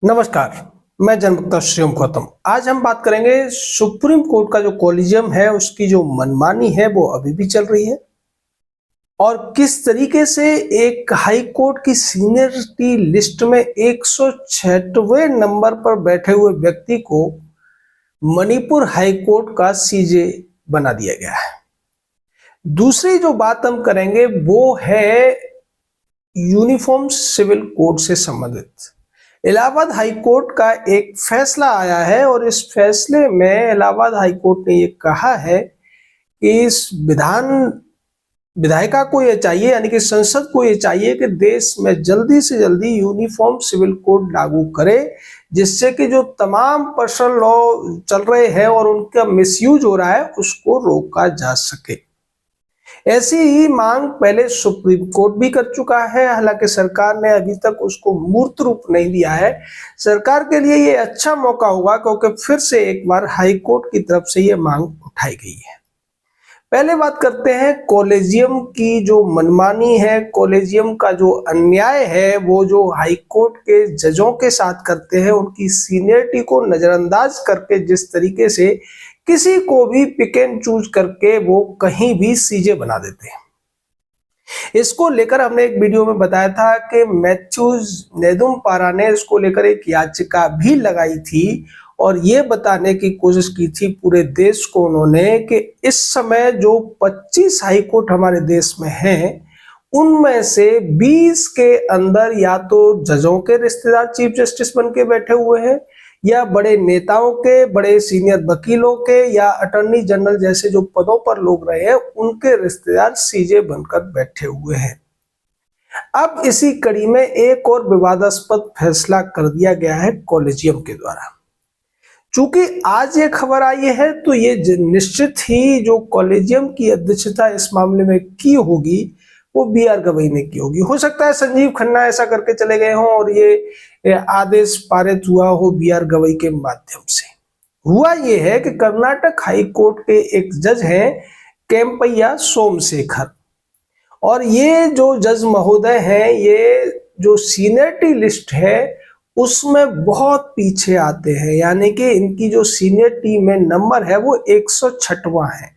नमस्कार, मैं जनभक्त श्रीम गौतम। आज हम बात करेंगे सुप्रीम कोर्ट का जो कॉलेजियम है उसकी जो मनमानी है वो अभी भी चल रही है और किस तरीके से एक हाई कोर्ट की सीनियरिटी लिस्ट में 106वें नंबर पर बैठे हुए व्यक्ति को मणिपुर हाई कोर्ट का सीजे बना दिया गया है। दूसरी जो बात हम करेंगे वो है यूनिफॉर्म सिविल कोड से संबंधित। इलाहाबाद हाई कोर्ट का एक फैसला आया है और इस फैसले में इलाहाबाद हाई कोर्ट ने ये कहा है कि इस विधायिका को ये चाहिए, यानी कि संसद को ये चाहिए कि देश में जल्दी से जल्दी यूनिफॉर्म सिविल कोड लागू करे, जिससे कि जो तमाम पर्सनल लॉ चल रहे हैं और उनका मिसयूज हो रहा है उसको रोका जा सके। ऐसी ही मांग पहले सुप्रीम कोर्ट भी कर चुका है, हालांकि सरकार ने अभी तक उसको मूर्त रूप नहीं दिया है। सरकार के लिए ये अच्छा मौका होगा क्योंकि फिर से एक बार हाई कोर्ट की तरफ से ये मांग उठाई गई है। पहले बात करते हैं कॉलेजियम की जो मनमानी है, कॉलेजियम का जो अन्याय है, वो जो हाई कोर्ट के जजों के साथ करते हैं, उनकी सीनियरिटी को नजरअंदाज करके जिस तरीके से किसी को भी पिक एंड चूज करके वो कहीं भी सीजे बना देते हैं। इसको लेकर हमने एक वीडियो में बताया था कि मैथ्यूज नेदुम्पारा ने इसको लेकर एक याचिका भी लगाई थी और ये बताने की कोशिश की थी पूरे देश को उन्होंने कि इस समय जो 25 हाई कोर्ट हमारे देश में हैं, उनमें से 20 के अंदर या तो जजों के रिश्तेदार चीफ जस्टिस बन के बैठे हुए हैं या बड़े नेताओं के, बड़े सीनियर वकीलों के या अटॉर्नी जनरल जैसे जो पदों पर लोग रहे हैं उनके रिश्तेदार सीजे बनकर बैठे हुए हैं। अब इसी कड़ी में एक और विवादास्पद फैसला कर दिया गया है कॉलेजियम के द्वारा। चूंकि आज ये खबर आई है तो ये निश्चित ही जो कॉलेजियम की अध्यक्षता इस मामले में की होगी वो बी.आर. गवई ने की होगी। हो सकता है संजीव खन्ना ऐसा करके चले गए हों और ये आदेश पारित हुआ हो बी.आर. गवई के माध्यम से। हुआ ये है कि कर्नाटक हाई कोर्ट के एक जज हैं केम्पैया सोमशेखर, और ये जो जज महोदय हैं, ये जो सीनियरिटी लिस्ट है उसमें बहुत पीछे आते हैं, यानी कि इनकी जो सीनियरिटी में नंबर है वो 106वां है।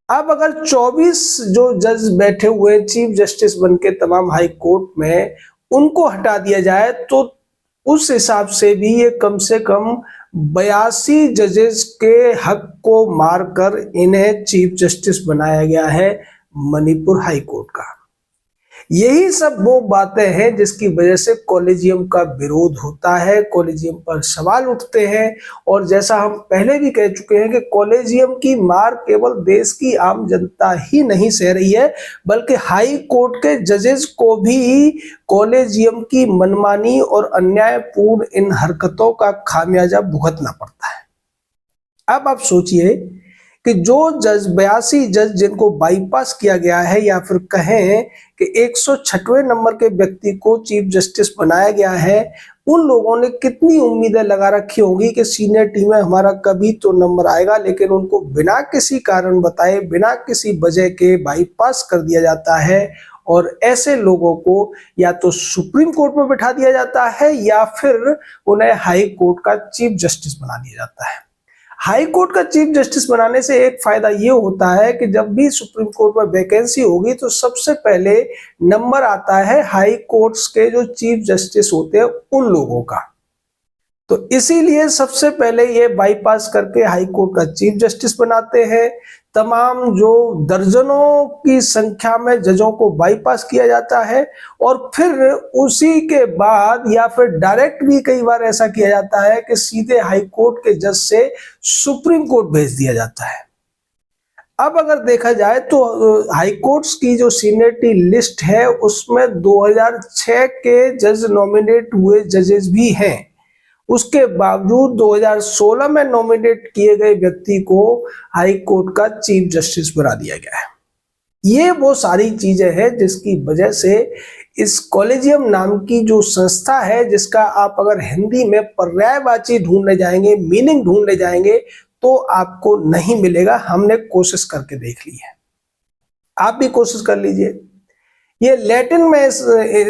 अब अगर 24 जो जज बैठे हुए चीफ जस्टिस बन के तमाम हाई कोर्ट में, उनको हटा दिया जाए तो उस हिसाब से भी ये कम से कम 82 जजेस के हक को मारकर इन्हें चीफ जस्टिस बनाया गया है मणिपुर हाई कोर्ट का। यही सब वो बातें हैं जिसकी वजह से कॉलेजियम का विरोध होता है, कॉलेजियम पर सवाल उठते हैं। और जैसा हम पहले भी कह चुके हैं कि कॉलेजियम की मार केवल देश की आम जनता ही नहीं सह रही है, बल्कि हाई कोर्ट के जजेस को भी कॉलेजियम की मनमानी और अन्यायपूर्ण इन हरकतों का खामियाजा भुगतना पड़ता है। अब आप सोचिए कि जो जज 82 जज जिनको बाईपास किया गया है, या फिर कहें कि 106वें नंबर के व्यक्ति को चीफ जस्टिस बनाया गया है, उन लोगों ने कितनी उम्मीदें लगा रखी होंगी कि सीनियर टीम में हमारा कभी तो नंबर आएगा, लेकिन उनको बिना किसी कारण बताए, बिना किसी वजह के बाईपास कर दिया जाता है। और ऐसे लोगों को या तो सुप्रीम कोर्ट में बिठा दिया जाता है या फिर उन्हें हाई कोर्ट का चीफ जस्टिस बना दिया जाता है। हाई कोर्ट का चीफ जस्टिस बनाने से एक फायदा ये होता है कि जब भी सुप्रीम कोर्ट में वैकेंसी होगी तो सबसे पहले नंबर आता है हाई कोर्ट्स के जो चीफ जस्टिस होते हैं उन लोगों का। तो इसीलिए सबसे पहले ये बाईपास करके हाई कोर्ट का चीफ जस्टिस बनाते हैं। तमाम जो दर्जनों की संख्या में जजों को बाईपास किया जाता है और फिर उसी के बाद या फिर डायरेक्ट भी कई बार ऐसा किया जाता है कि सीधे हाई कोर्ट के जज से सुप्रीम कोर्ट भेज दिया जाता है। अब अगर देखा जाए तो हाई कोर्ट्स की जो सीनियरिटी लिस्ट है उसमें 2006 के जज नॉमिनेट हुए जजेस भी हैं। उसके बावजूद 2016 में नॉमिनेट किए गए व्यक्ति को हाई कोर्ट का चीफ जस्टिस बना दिया गया है। ये वो सारी चीजें हैं जिसकी वजह से इस कॉलेजियम नाम की जो संस्था है, जिसका आप अगर हिंदी में पर्यायवाची ढूंढने जाएंगे, मीनिंग ढूंढने जाएंगे तो आपको नहीं मिलेगा। हमने कोशिश करके देख ली है, आप भी कोशिश कर लीजिए। ये लैटिन में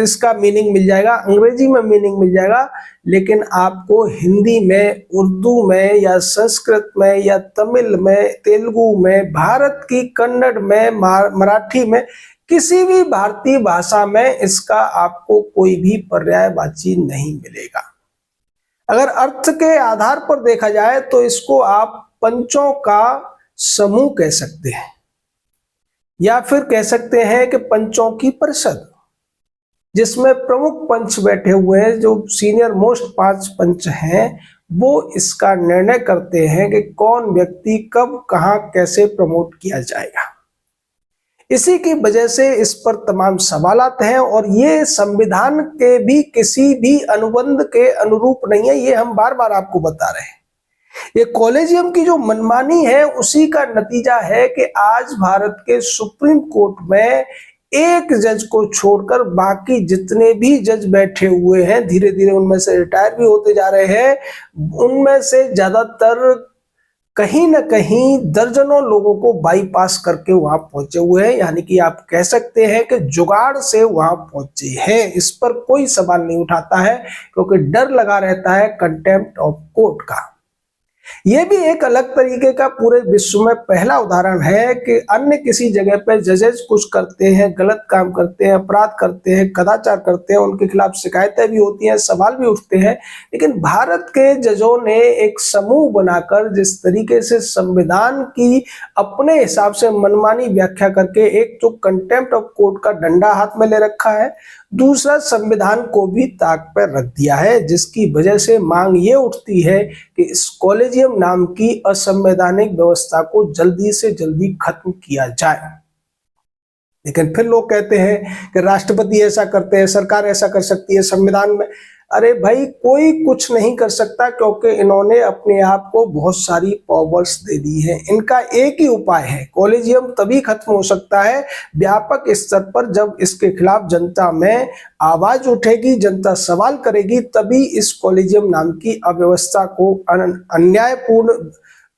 इसका मीनिंग मिल जाएगा, अंग्रेजी में मीनिंग मिल जाएगा, लेकिन आपको हिंदी में, उर्दू में या संस्कृत में या तमिल में, तेलुगु में, भारत की कन्नड़ में, मराठी में, किसी भी भारतीय भाषा में इसका आपको कोई भी पर्यायवाची नहीं मिलेगा। अगर अर्थ के आधार पर देखा जाए तो इसको आप पंचों का समूह कह सकते हैं, या फिर कह सकते हैं कि पंचों की परिषद, जिसमें प्रमुख पंच बैठे हुए हैं, जो सीनियर मोस्ट 5 पंच हैं, वो इसका निर्णय करते हैं कि कौन व्यक्ति कब कहां कैसे प्रमोट किया जाएगा। इसी की वजह से इस पर तमाम सवालात हैं, और ये संविधान के भी किसी भी अनुबंध के अनुरूप नहीं है, ये हम बार बार आपको बता रहे हैं। ये कॉलेजियम की जो मनमानी है उसी का नतीजा है कि आज भारत के सुप्रीम कोर्ट में एक जज को छोड़कर बाकी जितने भी जज बैठे हुए हैं, धीरे धीरे उनमें से रिटायर भी होते जा रहे हैं, उनमें से ज्यादातर कहीं ना कहीं दर्जनों लोगों को बाईपास करके वहां पहुंचे हुए हैं, यानी कि आप कह सकते हैं कि जुगाड़ से वहां पहुंचे हैं। इस पर कोई सवाल नहीं उठाता है, क्योंकि डर लगा रहता है कंटेम्प्ट ऑफ कोर्ट का। यह भी एक अलग तरीके का पूरे विश्व में पहला उदाहरण है कि अन्य किसी जगह पर जजेस कुछ करते हैं, गलत काम करते हैं, अपराध करते हैं, कदाचार करते हैं, उनके खिलाफ शिकायतें भी होती हैं, सवाल भी उठते हैं, लेकिन भारत के जजों ने एक समूह बनाकर जिस तरीके से संविधान की अपने हिसाब से मनमानी व्याख्या करके, एक तो कंटेम्प्ट ऑफ कोर्ट का डंडा हाथ में ले रखा है, दूसरा संविधान को भी ताक पर रख दिया है, जिसकी वजह से मांग ये उठती है कि इस कॉलेजियम नाम की असंवैधानिक व्यवस्था को जल्दी से जल्दी खत्म किया जाए। लेकिन फिर लोग कहते हैं कि राष्ट्रपति ऐसा करते हैं, सरकार ऐसा कर सकती है संविधान में। अरे भाई, कोई कुछ नहीं कर सकता, क्योंकि इन्होंने अपने आप को बहुत सारी पावर्स दे दी है। इनका एक ही उपाय है, कॉलेजियम तभी खत्म हो सकता है व्यापक स्तर पर, जब इसके खिलाफ जनता में आवाज उठेगी, जनता सवाल करेगी, तभी इस कॉलेजियम नाम की अव्यवस्था को, अन्यायपूर्ण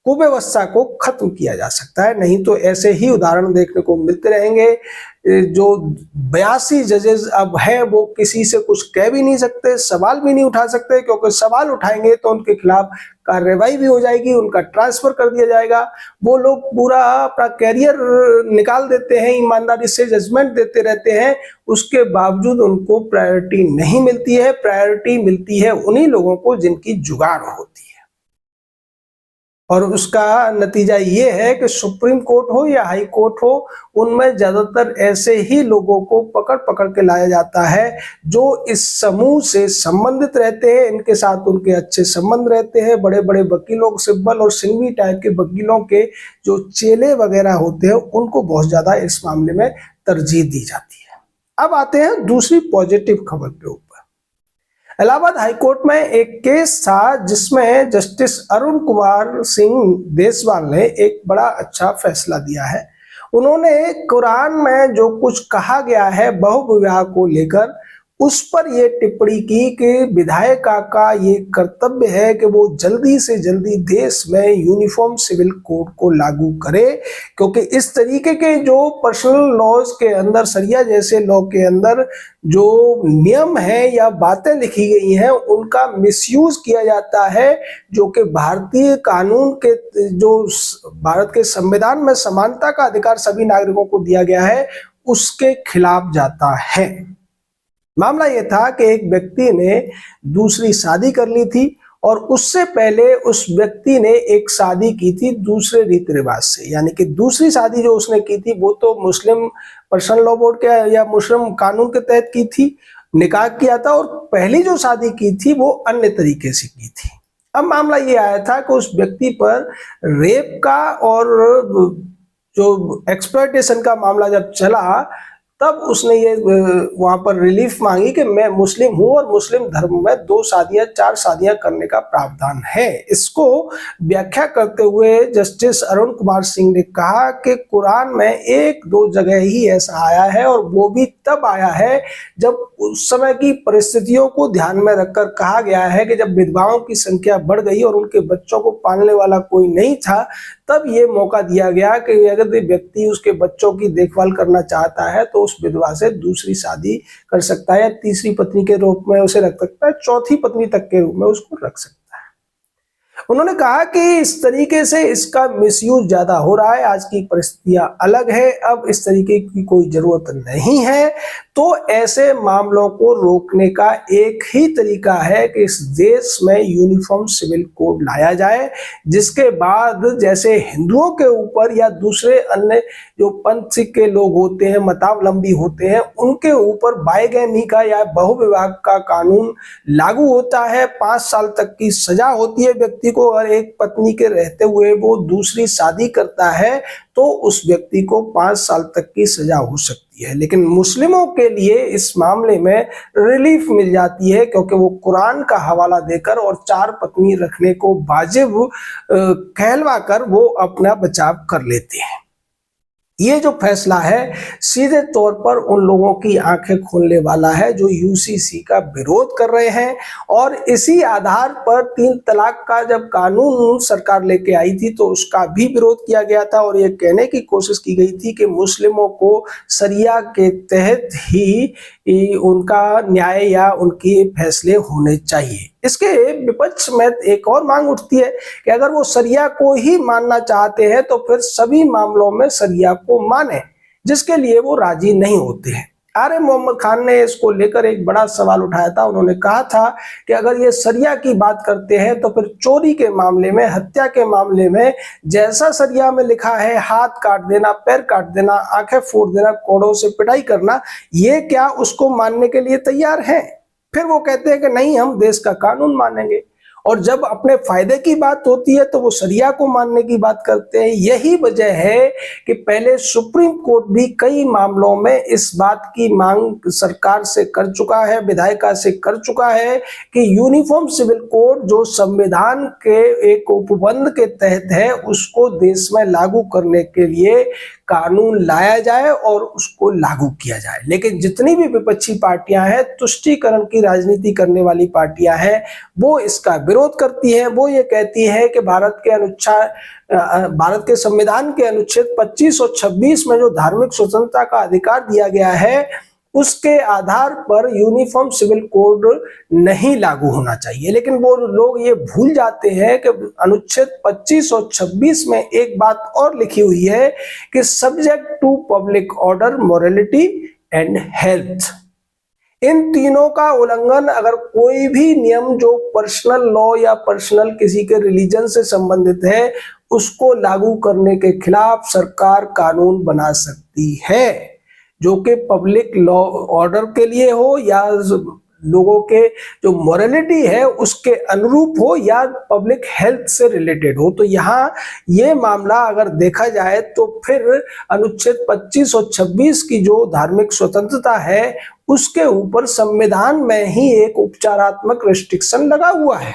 कुव्यवस्था को खत्म किया जा सकता है। नहीं तो ऐसे ही उदाहरण देखने को मिलते रहेंगे। जो 82 जजेस अब है, वो किसी से कुछ कह भी नहीं सकते, सवाल भी नहीं उठा सकते, क्योंकि सवाल उठाएंगे तो उनके खिलाफ कार्रवाई भी हो जाएगी, उनका ट्रांसफर कर दिया जाएगा। वो लोग पूरा अपना कैरियर निकाल देते हैं, ईमानदारी से जजमेंट देते रहते हैं, उसके बावजूद उनको प्रायोरिटी नहीं मिलती है। प्रायोरिटी मिलती है उन्हीं लोगों को जिनकी जुगाड़ होती है, और उसका नतीजा ये है कि सुप्रीम कोर्ट हो या हाई कोर्ट हो, उनमें ज्यादातर ऐसे ही लोगों को पकड़ पकड़ के लाया जाता है जो इस समूह से संबंधित रहते हैं, इनके साथ उनके अच्छे संबंध रहते हैं। बड़े बड़े वकीलों, सिब्बल और सिंघवी टाइप के वकीलों के जो चेले वगैरह होते हैं, उनको बहुत ज्यादा इस मामले में तरजीह दी जाती है। अब आते हैं दूसरी पॉजिटिव खबर के ऊपर। इलाहाबाद हाईकोर्ट में एक केस था जिसमें जस्टिस अरुण कुमार सिंह देसवाल ने एक बड़ा अच्छा फैसला दिया है। उन्होंने कुरान में जो कुछ कहा गया है बहुविवाह को लेकर, उस पर यह टिप्पणी की कि विधायिका का ये कर्तव्य है कि वो जल्दी से जल्दी देश में यूनिफॉर्म सिविल कोड को लागू करे, क्योंकि इस तरीके के जो पर्सनल लॉज के अंदर, शरिया जैसे लॉ के अंदर जो नियम है या बातें लिखी गई हैं, उनका मिसयूज किया जाता है, जो कि भारतीय कानून के, जो भारत के संविधान में समानता का अधिकार सभी नागरिकों को दिया गया है, उसके खिलाफ जाता है। मामला यह था कि एक व्यक्ति ने दूसरी शादी कर ली थी, और उससे पहले उस व्यक्ति ने एक शादी की थी दूसरे रीति रिवाज से, यानी कि दूसरी शादी जो उसने की थी वो तो मुस्लिम पर्सनल लॉ बोर्ड के या मुस्लिम कानून के तहत की थी, निकाह किया था, और पहली जो शादी की थी वो अन्य तरीके से की थी। अब मामला ये आया था कि उस व्यक्ति पर रेप का और जो एक्सप्लॉयटेशन का मामला जब चला, तब उसने ये वहां पर रिलीफ मांगी कि मैं मुस्लिम हूं और मुस्लिम धर्म में 2 शादियां 4 शादियां करने का प्रावधान है। इसको व्याख्या करते हुए जस्टिस अरुण कुमार सिंह ने कहा कि कुरान में 1-2 जगह ही ऐसा आया है, और वो भी तब आया है जब उस समय की परिस्थितियों को ध्यान में रखकर कहा गया है कि जब विधवाओं की संख्या बढ़ गई और उनके बच्चों को पालने वाला कोई नहीं था, तब ये मौका दिया गया कि अगर व्यक्ति उसके बच्चों की देखभाल करना चाहता है तो उस विधवा से दूसरी शादी कर सकता है, या तीसरी पत्नी के रूप में उसे रख सकता है, चौथी पत्नी तक के रूप में उसको रख सकता है। उन्होंने कहा कि इस तरीके से इसका मिसयूज ज्यादा हो रहा है, आज की परिस्थितियां अलग है, अब इस तरीके की कोई जरूरत नहीं है। तो ऐसे मामलों को रोकने का एक ही तरीका है कि इस देश में यूनिफॉर्म सिविल कोड लाया जाए, जिसके बाद जैसे हिंदुओं के ऊपर या दूसरे अन्य जो पंथ के लोग होते हैं, मतावलंबी होते हैं, उनके ऊपर बाइगैमी का या बहुविवाह का कानून लागू होता है। 5 साल तक की सजा होती है व्यक्ति को, अगर एक पत्नी के रहते हुए वो दूसरी शादी करता है तो उस व्यक्ति को 5 साल तक की सजा हो सकती है। लेकिन मुस्लिमों के लिए इस मामले में रिलीफ मिल जाती है, क्योंकि वो कुरान का हवाला देकर और 4 पत्नी रखने को वाजिब कहलवा कर वो अपना बचाव कर लेते हैं। ये जो फैसला है सीधे तौर पर उन लोगों की आंखें खोलने वाला है जो यूसीसी का विरोध कर रहे हैं। और इसी आधार पर 3 तलाक का जब कानून सरकार लेके आई थी तो उसका भी विरोध किया गया था, और ये कहने की कोशिश की गई थी कि मुस्लिमों को शरिया के तहत ही उनका न्याय या उनके फैसले होने चाहिए। इसके विपक्ष में एक और मांग उठती है कि अगर वो शरिया को ही मानना चाहते हैं तो फिर सभी मामलों में शरिया को माने, जिसके लिए वो राजी नहीं होते हैं। आर्य मोहम्मद खान ने इसको लेकर एक बड़ा सवाल उठाया था। उन्होंने कहा था कि अगर ये शरिया की बात करते हैं तो फिर चोरी के मामले में, हत्या के मामले में जैसा शरिया में लिखा है, हाथ काट देना, पैर काट देना, आंखें फोड़ देना, कोड़ों से पिटाई करना, ये क्या उसको मानने के लिए तैयार है? फिर वो कहते हैं कि नहीं, हम देश का कानून मानेंगे। और जब अपने फायदे की बात होती है तो वो शरिया को मानने की बात करते हैं। यही वजह है कि पहले सुप्रीम कोर्ट भी कई मामलों में इस बात की मांग सरकार से कर चुका है, विधायिका से कर चुका है कि यूनिफॉर्म सिविल कोड जो संविधान के एक उपबंध के तहत है उसको देश में लागू करने के लिए कानून लाया जाए और उसको लागू किया जाए। लेकिन जितनी भी विपक्षी पार्टियां हैं, तुष्टीकरण की राजनीति करने वाली पार्टियां हैं, वो इसका विरोध करती है। वो ये कहती है कि भारत के संविधान के अनुच्छेद 25 और 26 में जो धार्मिक स्वतंत्रता का अधिकार दिया गया है उसके आधार पर यूनिफॉर्म सिविल कोड नहीं लागू होना चाहिए। लेकिन वो लोग ये भूल जाते हैं कि अनुच्छेद 25 और 26 में एक बात और लिखी हुई है कि subject to public order, morality and health. इन तीनों का उल्लंघन अगर कोई भी नियम जो पर्सनल लॉ या पर्सनल किसी के रिलीजन से संबंधित है उसको लागू करने के खिलाफ सरकार कानून बना सकती है, जो कि पब्लिक लॉ ऑर्डर के लिए हो या लोगों के जो मोरालिटी है उसके अनुरूप हो या पब्लिक हेल्थ से रिलेटेड हो। तो यहाँ ये मामला अगर देखा जाए तो फिर अनुच्छेद 25 और 26 की जो धार्मिक स्वतंत्रता है उसके ऊपर संविधान में ही एक उपचारात्मक रिस्ट्रिक्शन लगा हुआ है।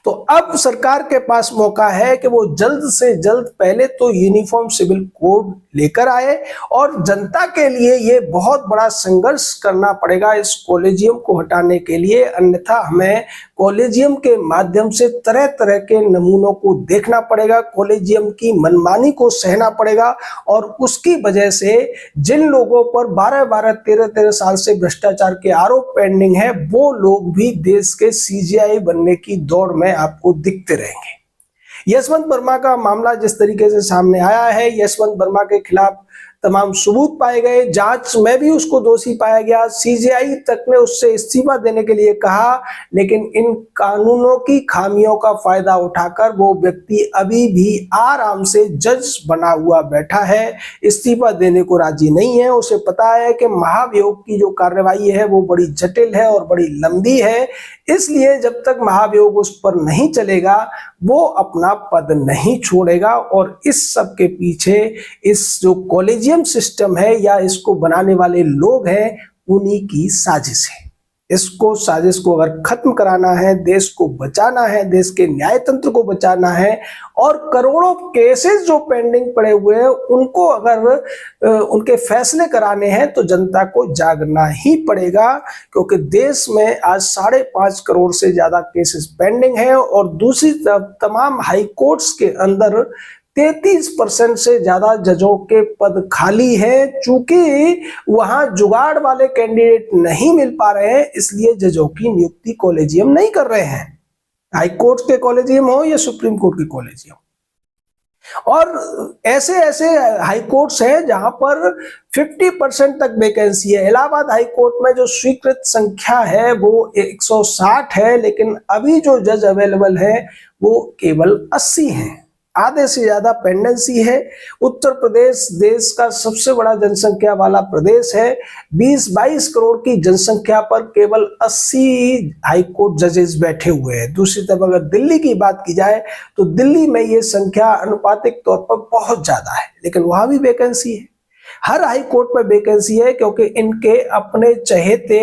तो अब सरकार के पास मौका है कि वो जल्द से जल्द पहले तो यूनिफॉर्म सिविल कोड लेकर आए, और जनता के लिए ये बहुत बड़ा संघर्ष करना पड़ेगा इस कॉलेजियम को हटाने के लिए। अन्यथा हमें कॉलेजियम के माध्यम से तरह तरह के नमूनों को देखना पड़ेगा, कॉलेजियम की मनमानी को सहना पड़ेगा, और उसकी वजह से जिन लोगों पर 12-12, 13-13 साल से भ्रष्टाचार के आरोप पेंडिंग है वो लोग भी देश के सीजेआई बनने की दौड़ में आपको दिखते रहेंगे। यशवंत वर्मा का मामला जिस तरीके से सामने आया है, यशवंत वर्मा के खिलाफ तमाम सबूत पाए गए, जांच में भी उसको दोषी पाया गया, सीजेआई तक ने उससे इस्तीफा देने के लिए कहा, लेकिन इन कानूनों की खामियों का फायदा उठाकर वो व्यक्ति अभी भी आराम से जज बना हुआ बैठा है, इस्तीफा देने को राजी नहीं है। उसे पता है कि महाभियोग की जो कार्रवाई है वो बड़ी जटिल है और बड़ी लंबी है, इसलिए जब तक महाभियोग उस पर नहीं चलेगा वो अपना पद नहीं छोड़ेगा। और इस सब के पीछे इस जो कॉलेजियम सिस्टम है या इसको बनाने वाले लोग हैं उन्हीं की साजिश है। इसको साजिश को अगर खत्म कराना है, देश को बचाना है, देश के न्याय तंत्र को बचाना है, और करोड़ों केसेस जो पेंडिंग पड़े हुए हैं उनको अगर उनके फैसले कराने हैं तो जनता को जागना ही पड़ेगा, क्योंकि देश में आज 5.5 करोड़ से ज्यादा केसेस पेंडिंग हैं, और दूसरी तरफ तमाम हाई कोर्ट्स के अंदर 33% से ज्यादा जजों के पद खाली हैं। चूंकि वहां जुगाड़ वाले कैंडिडेट नहीं मिल पा रहे हैं, इसलिए जजों की नियुक्ति कॉलेजियम नहीं कर रहे हैं, हाई कोर्ट के कॉलेजियम हो या सुप्रीम कोर्ट के कॉलेजियम। और ऐसे ऐसे हाई कोर्ट्स हैं जहां पर 50% तक वैकेंसी है। इलाहाबाद हाई कोर्ट में जो स्वीकृत संख्या है वो 160 है, लेकिन अभी जो जज अवेलेबल है वो केवल 80 हैं। आधे से ज्यादा पेंडेंसी है। उत्तर प्रदेश देश का सबसे बड़ा जनसंख्या वाला प्रदेश है। 20-22 करोड़ की जनसंख्या पर केवल 80 हाई कोर्ट जजेस बैठे हुए हैं। दूसरी तरफ अगर दिल्ली की बात की जाए तो दिल्ली में ये संख्या अनुपातिक तौर पर बहुत ज्यादा है, लेकिन वहां भी वैकेंसी है। हर हाई कोर्ट में वैकेंसी है क्योंकि इनके अपने चहेते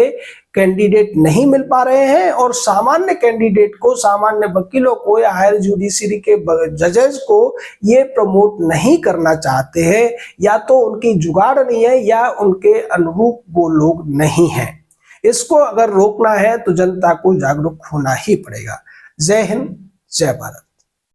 कैंडिडेट नहीं मिल पा रहे हैं और सामान्य कैंडिडेट को, सामान्य वकीलों को या हायर जुडिशरी के जजेस को ये प्रमोट नहीं करना चाहते हैं। या तो उनकी जुगाड़ नहीं है या उनके अनुरूप वो लोग नहीं हैं। इसको अगर रोकना है तो जनता को जागरूक होना ही पड़ेगा। जय हिंद, जय भारत।